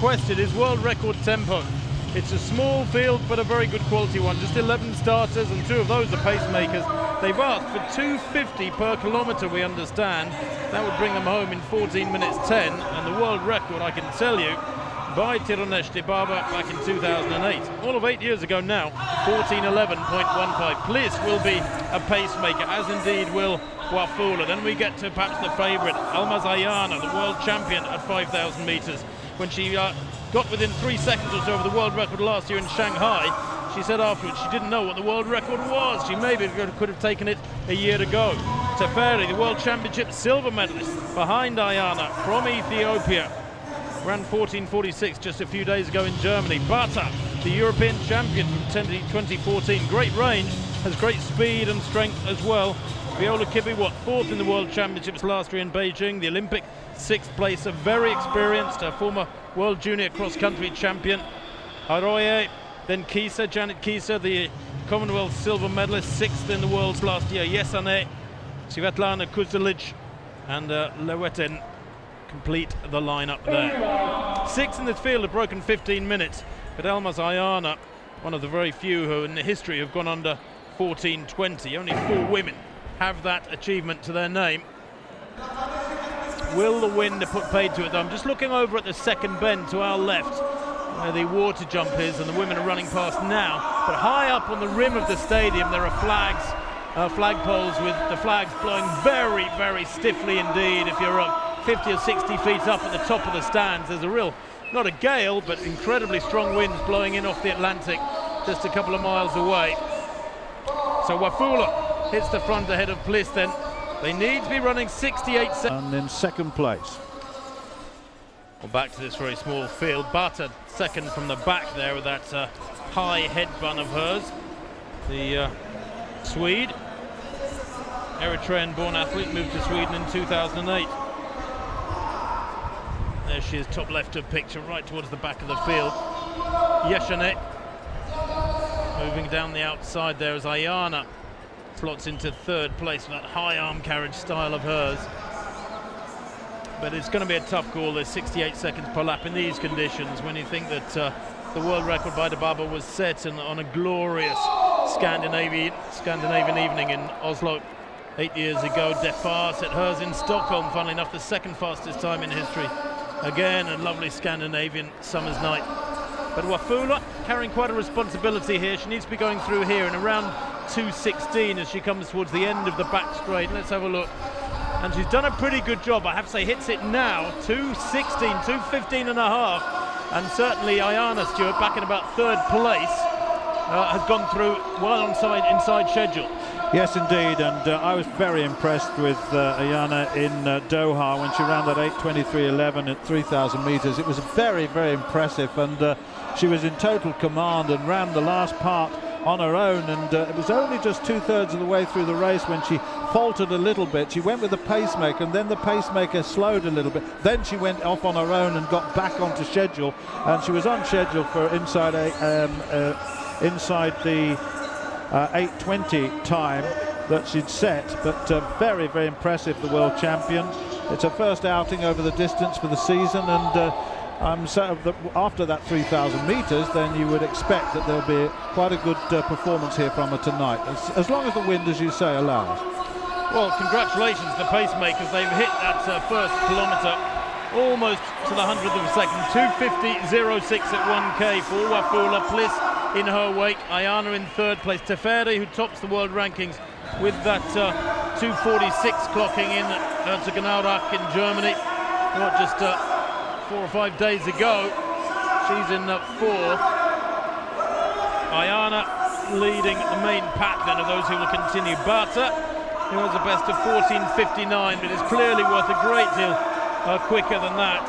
requested is world record tempo. It's a small field, but a very good quality one. Just 11 starters, and 2 of those are pacemakers. They've asked for 250 per kilometre, we understand. That would bring them home in 14 minutes 10, and the world record, I can tell you, by Tirunesh Dibaba back in 2008. All of 8 years ago now, 14:11.15. Pliss will be a pacemaker, as indeed will Wafula. Then we get to perhaps the favourite, Almaz Ayana, the world champion at 5,000 metres. When she got within 3 seconds or so of the world record last year in Shanghai, she said afterwards she didn't know what the world record was. She maybe could have taken it a year ago. Teferi, the world championship silver medalist, behind Ayana from Ethiopia, ran 14:46 just a few days ago in Germany. Bata, the European champion from 2014, great range, has great speed and strength as well. Viola Kibbe, 4th in the World Championships last year in Beijing, the Olympic 6th place, a very experienced, former World Junior Cross-Country champion. Aroye, then Kisa, Janet Kisa, the Commonwealth silver medalist, 6th in the Worlds last year. Yesane, Svetlana Kuzelic, and Lewetin complete the lineup there. 6th in this field have broken 15 minutes, but Almaz Ayana, one of the very few who in the history have gone under 14:20. Only 4 women have that achievement to their name. Will the wind put paid to it though? I'm just looking over at the second bend to our left, where the water jump is, and the women are running past now. But high up on the rim of the stadium there are flags, flagpoles with the flags blowing very, very stiffly indeed. If you're 50 or 60 feet up at the top of the stands, there's a real, not a gale, but incredibly strong winds blowing in off the Atlantic just a couple of miles away. So Wafula hits the front ahead of Pliss then. They need to be running 68 seconds. And in second place. Well, back to this very small field. Bata second from the back there with that high head bun of hers. The Swede, Eritrean-born athlete, moved to Sweden in 2008. There she is, top left of picture, right towards the back of the field. Yeshane moving down the outside there as Ayana slots into 3rd place with that high arm carriage style of hers. But it's going to be a tough call. There's 68 seconds per lap in these conditions, when you think that the world record by Dibaba was set on a glorious Scandinavian evening in Oslo 8 years ago. Defar set hers in Stockholm, funnily enough, the 2nd fastest time in history. Again, a lovely Scandinavian summer's night. But Wafula carrying quite a responsibility here. She needs to be going through here in around 2:16 as she comes towards the end of the back straight. Let's have a look. And she's done a pretty good job, I have to say. Hits it now, 2:16, 2:15 and a half. And certainly Ayana Stewart, back in about 3rd place, has gone through well inside schedule. Yes, indeed, and I was very impressed with Ayana in Doha when she ran that 8:23.11 at 3,000 metres. It was very, very impressive, and she was in total command and ran the last part on her own, and it was only just 2/3 of the way through the race when she faltered a little bit. She went with the pacemaker, and then the pacemaker slowed a little bit. Then she went off on her own and got back onto schedule, and she was on schedule for inside the 8:20 time that she'd set. But very, very impressive, the world champion. It's her first outing over the distance for the season, and after that 3,000 metres, then you would expect that there'll be quite a good performance here from her tonight, as long as the wind, as you say, allows. Well, congratulations to the pacemakers. They've hit that first kilometre almost to the 100th of a second. 2:50.06 at 1K for Wafula. Pliss in her wake. Ayana in 3rd place. Teferi, who tops the world rankings with that 2:46 clocking in at Herzogenaurach in Germany. Not just 4 or 5 days ago. She's in 4th. Ayana leading the main pack then of those who will continue. Bata, who has a best of 14:59, but is clearly worth a great deal quicker than that.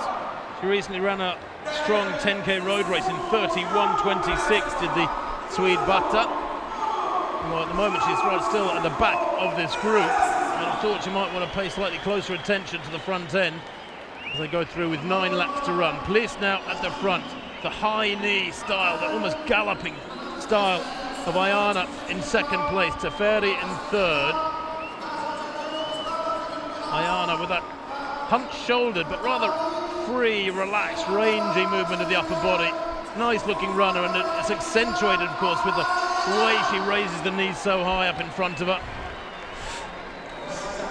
She recently ran a strong 10k road race in 31:26, did the Swede Bata. Well, at the moment she's right still at the back of this group. I thought she might want to pay slightly closer attention to the front end as they go through with 9 laps to run. Pliss now at the front. The high knee style, the almost galloping style of Ayana in 2nd place. Teferi in 3rd. Ayana with that hunched-shouldered but rather free, relaxed, rangy movement of the upper body. Nice looking runner, and it's accentuated, of course, with the way she raises the knees so high up in front of her.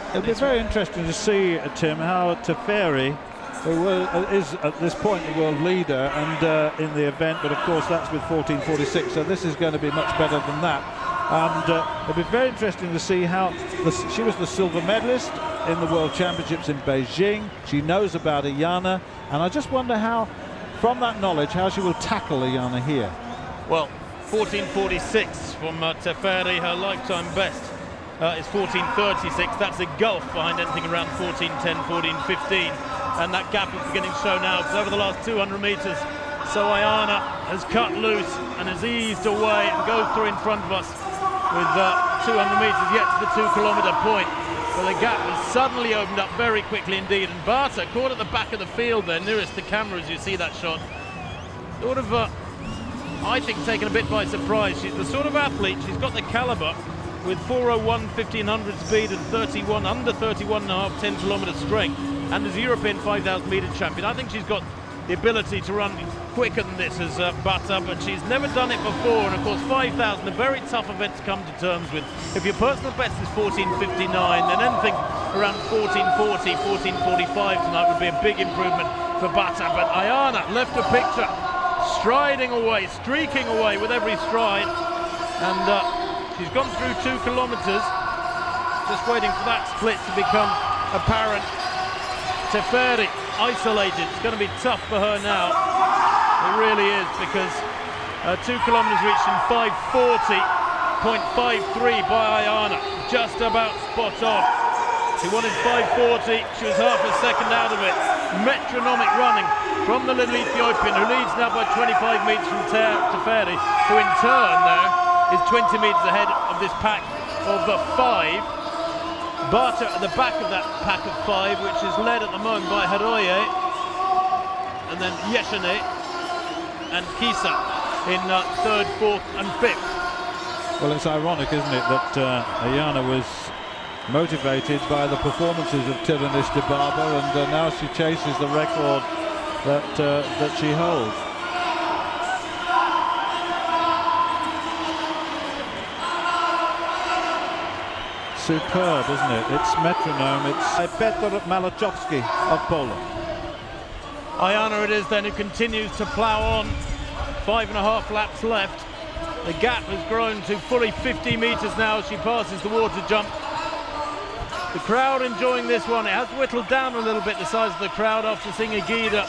It'll be very interesting to see, Tim, how Teferi, who is at this point the world leader and in the event, but of course that's with 14:46, so this is going to be much better than that. And it'll be very interesting to see how she was the silver medalist in the World Championships in Beijing. She knows about Ayana, and I just wonder how, from that knowledge, how she will tackle Ayana here. Well, 14:46 from Teferi, her lifetime best is 14:36. That's a gulf behind anything around 14:10, 14:15, and that gap is beginning to show now, because over the last 200 metres, so Ayana has cut loose and has eased away and goes through in front of us with 200 metres yet to the 2 kilometre point. But the gap has suddenly opened up very quickly indeed, and Barta caught at the back of the field there, nearest the camera as you see that shot. Sort of, I think, taken a bit by surprise. She's the sort of athlete, she's got the calibre with 4:01 1500 speed and 31, under 31.5 10 kilometre strength, and as a European 5,000 metre champion, I think she's got the ability to run quicker than this as Barta, but she's never done it before, and of course 5,000, a very tough event to come to terms with. If your personal best is 14:59, then anything around 14:40, 14:45 tonight would be a big improvement for Barta. But Ayana left a picture, striding away, streaking away with every stride, and she's gone through 2 kilometres, just waiting for that split to become apparent. Teferi isolated. It's going to be tough for her now. It really is, because 2 kilometres reached in 5:40.53 by Ayana, just about spot on. She wanted 5:40, she was half a second out of it. Metronomic running from the little Ethiopian, who leads now by 25 metres from Teferi, who in turn there is 20 metres ahead of this pack of the 5. Barta at the back of that pack of 5, which is led at the moment by Haroye, and then Yeshane and Kisa in 3rd, 4th and 5th. Well, it's ironic, isn't it, that Ayana was motivated by the performances of Tiranish Dibaba, and now she chases the record that she holds. Superb, isn't it? It's metronome. It's Petr Malachowski of Poland. Ayana it is then, who continues to plough on. 5.5 laps left. The gap has grown to fully 50 metres now as she passes the water jump. The crowd enjoying this one. It has whittled down a little bit, the size of the crowd, after seeing Agida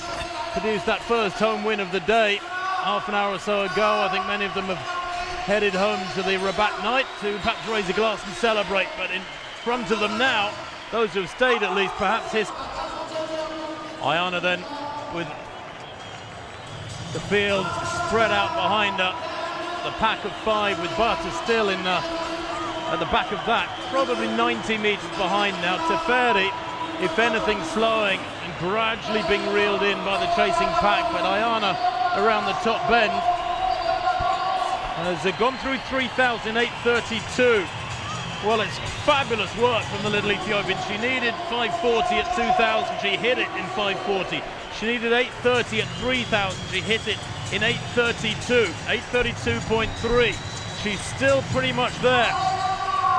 produce that first home win of the day half an hour or so ago. I think many of them have headed home to the Rabat night to perhaps raise a glass and celebrate, but in front of them now, those who have stayed at least, perhaps his. Ayana then with the field spread out behind her, the pack of 5 with Barta still in at the back of that, probably 90 metres behind now. Teferi, if anything, slowing and gradually being reeled in by the chasing pack, but Ayana around the top bend has gone through 3,832. Well, it's fabulous work from the little Ethiopian. She needed 5:40 at 2,000, she hit it in 5:40. She needed 8:30 at 3,000, she hit it in 8:32, 8:32.3. She's still pretty much there.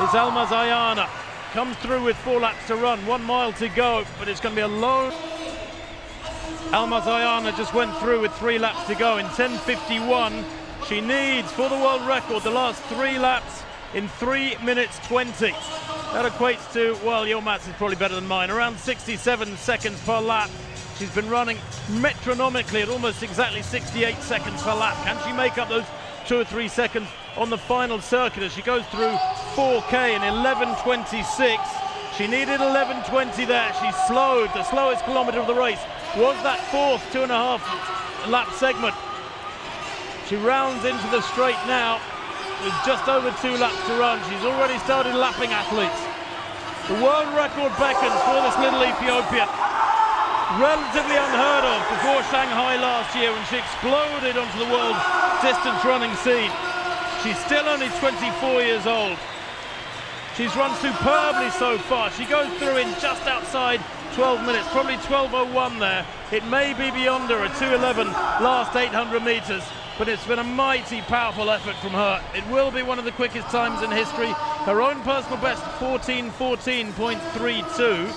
It's Almaz Ayana, comes through with 4 laps to run, 1 mile to go, but it's going to be a lone. Almaz Ayana just went through with 3 laps to go in 10:51. She needs, for the world record, the last 3 laps in 3 minutes 20. That equates to, well, your maths is probably better than mine, around 67 seconds per lap. She's been running metronomically at almost exactly 68 seconds per lap. Can she make up those 2 or 3 seconds on the final circuit as she goes through 4K in 11:26? She needed 11:20 there. She slowed. The slowest kilometre of the race was that 4th 2.5 lap segment. She rounds into the straight now with just over 2 laps to run. She's already started lapping athletes. The world record beckons for this little Ethiopia. Relatively unheard of before Shanghai last year when she exploded onto the world distance running scene. She's still only 24 years old. She's run superbly so far. She goes through in just outside 12 minutes, probably 12:01 there. It may be beyond her, a 2:11 last 800 metres, but it's been a mighty powerful effort from her. It will be one of the quickest times in history. Her own personal best, 14:14.32.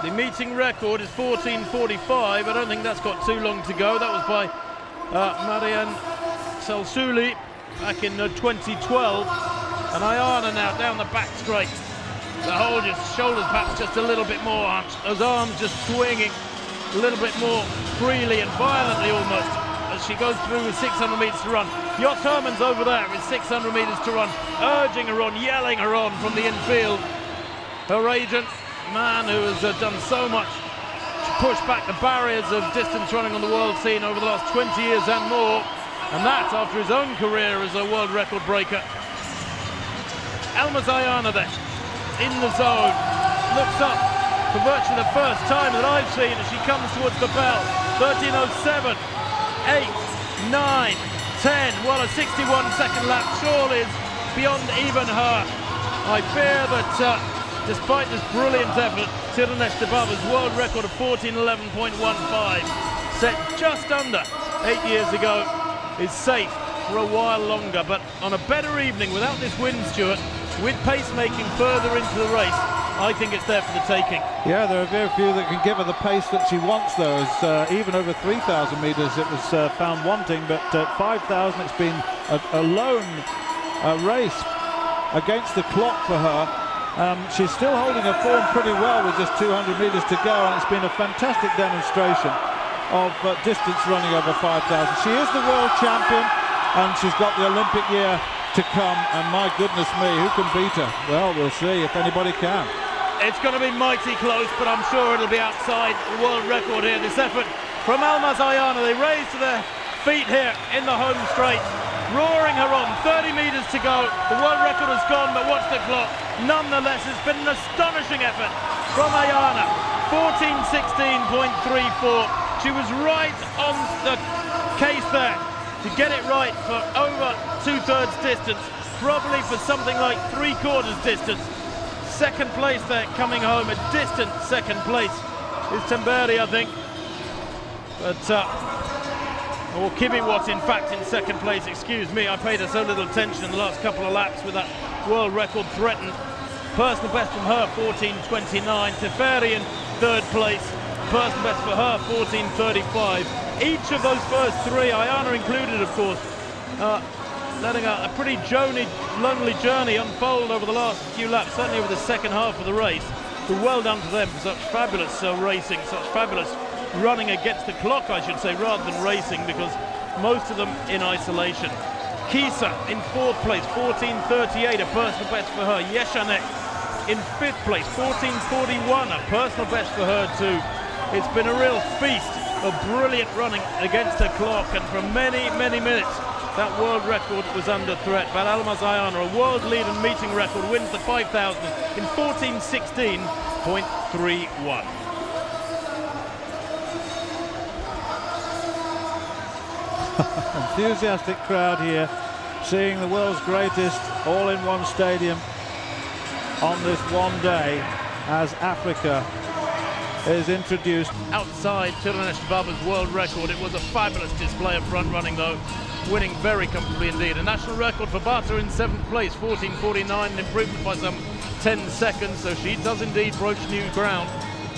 The meeting record is 14:45. I don't think that's got too long to go. That was by Marianne Salsuli back in 2012. And Ayana now down the back straight. The whole just shoulders perhaps just a little bit more arched. Those arms just swinging a little bit more freely and violently almost as she goes through with 600 metres to run. Jot Herman's over there with 600 metres to run, urging her on, yelling her on from the infield. Her agent, man who has done so much to push back the barriers of distance running on the world scene over the last 20 years and more, and that after his own career as a world record breaker. Almaz Ayana then, in the zone, looks up for virtually the first time that I've seen as she comes towards the bell. 13:07, 8, 9, 10. Well, a 61-second lap surely is beyond even her. I fear that despite this brilliant effort, Tirunesh Dibaba's world record of 14:11.15, set just under 8 years ago, is safe for a while longer. But on a better evening without this wind, Stuart, with pacemaking further into the race, I think it's there for the taking. Yeah, there are very few that can give her the pace that she wants, though. As, even over 3,000 metres it was found wanting, but at 5,000 it's been a lone race against the clock for her. She's still holding her form pretty well with just 200 metres to go, and it's been a fantastic demonstration of distance running over 5,000. She is the world champion, and she's got the Olympic year to come, and my goodness me, who can beat her? Well, we'll see if anybody can. It's going to be mighty close, but I'm sure it'll be outside the world record here. This effort from Almaz Ayana, they raise to their feet here in the home straight, roaring her on. 30 metres to go. The world record has gone, but watch the clock. Nonetheless, it's been an astonishing effort from Ayana. 14:16.34. She was right on the case there to get it right for over 2/3 distance, probably for something like 3/4 distance. Second place there, coming home, a distant second place is Tamberi, I think. But, or Kibiwat, in fact, in second place, excuse me. I paid her so little attention in the last couple of laps with that world record threatened. Personal best from her, 14:29. Teferi in third place. Personal best for her, 14:35. Each of those first three, Ayana included, of course, letting a pretty lonely journey unfold over the last few laps, certainly over the second half of the race. So well done to them for such fabulous racing, such fabulous running against the clock, I should say, rather than racing, because most of them in isolation. Kisa in fourth place, 14:38, a personal best for her. Yeshanek in fifth place, 14:41, a personal best for her too. It's been a real feast of brilliant running against the clock, and for many, many minutes that world record was under threat. But Almaz Ayana, a world lead and meeting record, wins the 5,000 in 14:16.31. Enthusiastic crowd here, seeing the world's greatest all in one stadium on this one day as Africa is introduced. Outside Tirunesh Dibaba's world record, it was a fabulous display of front running though, winning very comfortably indeed. A national record for Bata in seventh place, 14:49, an improvement by some 10 seconds, so she does indeed broach new ground.